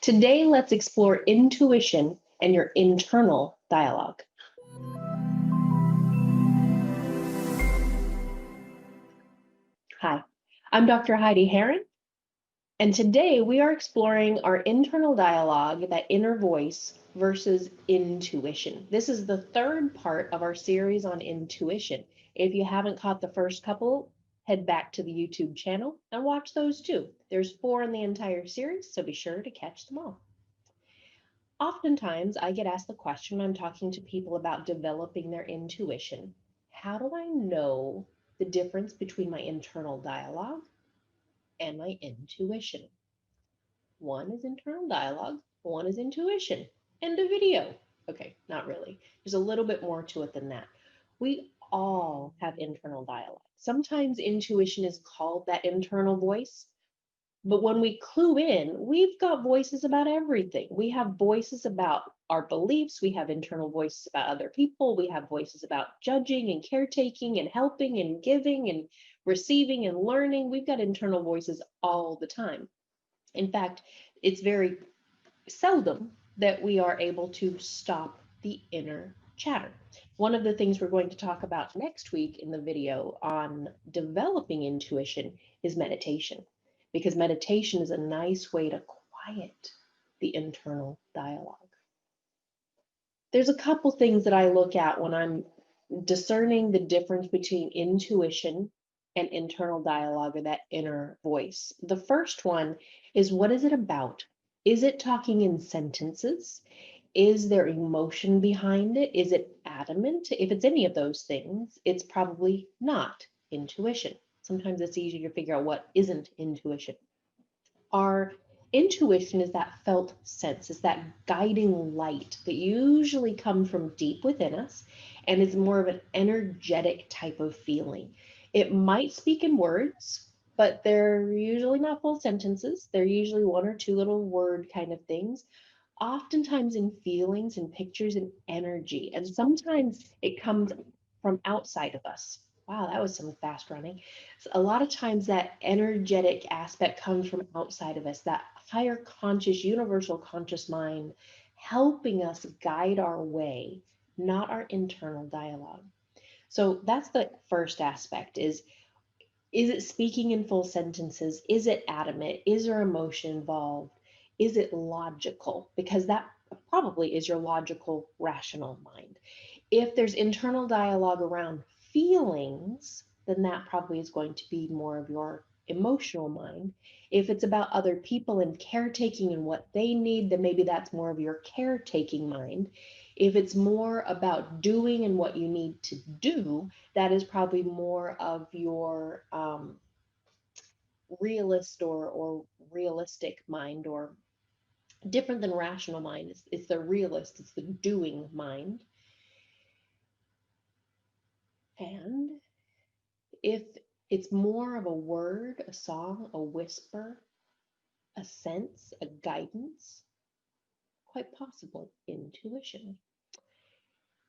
Today, let's explore intuition and your internal dialogue. Hi, I'm Dr. Heidi Heron, and today we are exploring our internal dialogue, that inner voice versus intuition. This is the third part of our series on intuition. If you haven't caught the first couple, head back to the YouTube channel and watch those too. There's 4 in the entire series, so be sure to catch them all. Oftentimes, I get asked the question when I'm talking to people about developing their intuition. How do I know the difference between my internal dialogue and my intuition? One is internal dialogue, one is intuition. End of video. Okay, not really. There's a little bit more to it than that. We all have internal dialogue. Sometimes intuition is called that internal voice. But when we clue in, we've got voices about everything. We have voices about our beliefs. We have internal voices about other people. We have voices about judging and caretaking and helping and giving and receiving and learning. We've got internal voices all the time. In fact, it's very seldom that we are able to stop the inner chatter. One of the things we're going to talk about next week in the video on developing intuition is meditation, because meditation is a nice way to quiet the internal dialogue. There's a couple things that I look at when I'm discerning the difference between intuition and internal dialogue, or that inner voice. The first one is, what is it about? Is it talking in sentences? Is there emotion behind it? Is it adamant? If it's any of those things, it's probably not intuition. Sometimes it's easy to figure out what isn't intuition. Our intuition is that felt sense, is that guiding light that usually comes from deep within us, and is more of an energetic type of feeling. It might speak in words, but they're usually not full sentences. They're usually 1 or 2 little word kind of things, oftentimes in feelings and pictures and energy. And sometimes it comes from outside of us. Wow, that was some fast running. So a lot of times that energetic aspect comes from outside of us, that higher conscious, universal conscious mind helping us guide our way, not our internal dialogue. So that's the first aspect, is it speaking in full sentences? Is it adamant? Is there emotion involved? Is it logical? Because that probably is your logical, rational mind. If there's internal dialogue around feelings, then that probably is going to be more of your emotional mind. If it's about other people and caretaking and what they need, then maybe that's more of your caretaking mind. If it's more about doing and what you need to do, that is probably more of your realist or realistic mind, or different than rational mind. It's the realist, it's the doing mind. And if it's more of a word, a song, a whisper, a sense, a guidance, quite possibly intuition.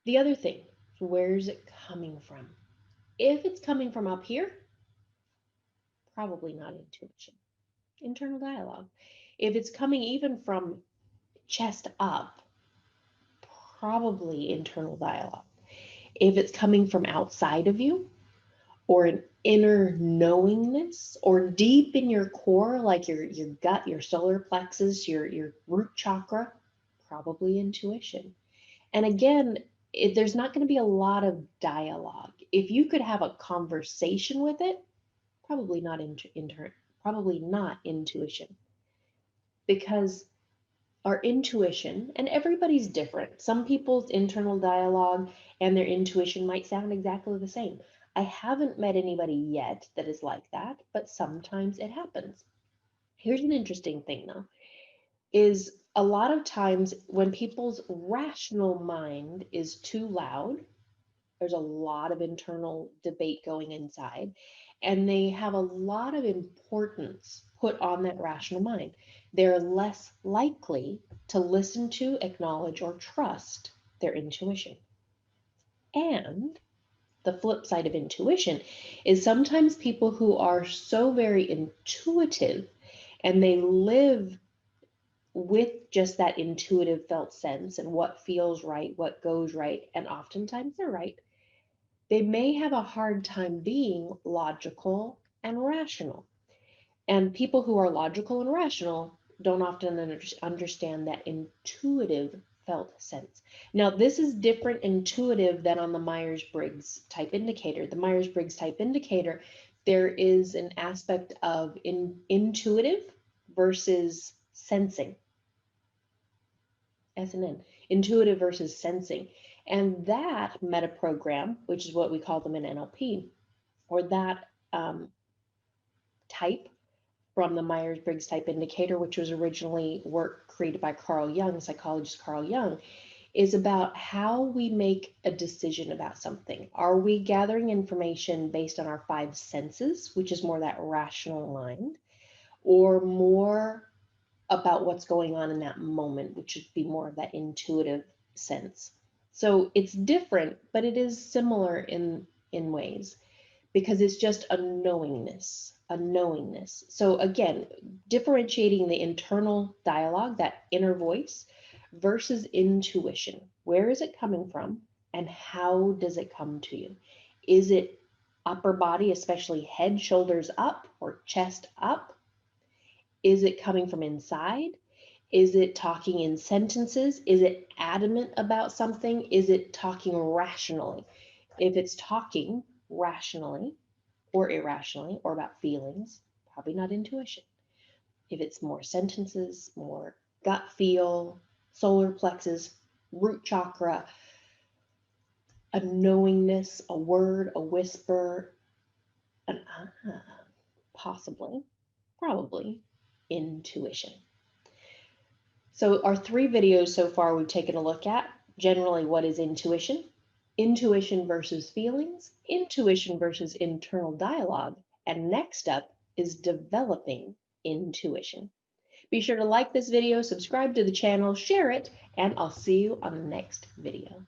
The other thing, where is it coming from? If it's coming from up here, probably not intuition, internal dialogue. If it's coming even from chest up, probably internal dialogue. If it's coming from outside of you, or an inner knowingness, or deep in your core, like your gut, your solar plexus, your root chakra, probably intuition. And again, there's not going to be a lot of dialogue. If you could have a conversation with it, probably not probably not intuition, because our intuition, and everybody's different. Some people's internal dialogue and their intuition might sound exactly the same. I haven't met anybody yet that is like that, but sometimes it happens. Here's an interesting thing though, is a lot of times when people's rational mind is too loud, there's a lot of internal debate going inside, and they have a lot of importance put on that rational mind. They're less likely to listen to, acknowledge, or trust their intuition. And the flip side of intuition is sometimes people who are so very intuitive and they live with just that intuitive felt sense and what feels right, what goes right, and oftentimes they're right, they may have a hard time being logical and rational. And people who are logical and rational don't often understand that intuitive felt sense. Now, this is different intuitive than on the Myers-Briggs type indicator. The Myers-Briggs type indicator, there is an aspect of intuitive versus sensing. S&N, intuitive versus sensing. And that metaprogram, which is what we call them in NLP, or that type from the Myers-Briggs type indicator, which was originally work created by Carl Jung, psychologist Carl Jung, is about how we make a decision about something. Are we gathering information based on our five senses, which is more that rational mind, or more about what's going on in that moment, which would be more of that intuitive sense? So it's different, but it is similar in ways, because it's just a knowingness. So again, differentiating the internal dialogue, that inner voice, versus intuition. Where is it coming from and how does it come to you? Is it upper body, especially head, shoulders up, or chest up? Is it coming from inside? Is it talking in sentences? Is it adamant about something? Is it talking rationally? If it's talking rationally or irrationally or about feelings, probably not intuition. If it's more sentences, more gut feel, solar plexus, root chakra, a knowingness, a word, a whisper, an possibly, probably intuition. So our 3 videos so far we've taken a look at, generally what is intuition, intuition versus feelings, intuition versus internal dialogue, and next up is developing intuition. Be sure to like this video, subscribe to the channel, share it, and I'll see you on the next video.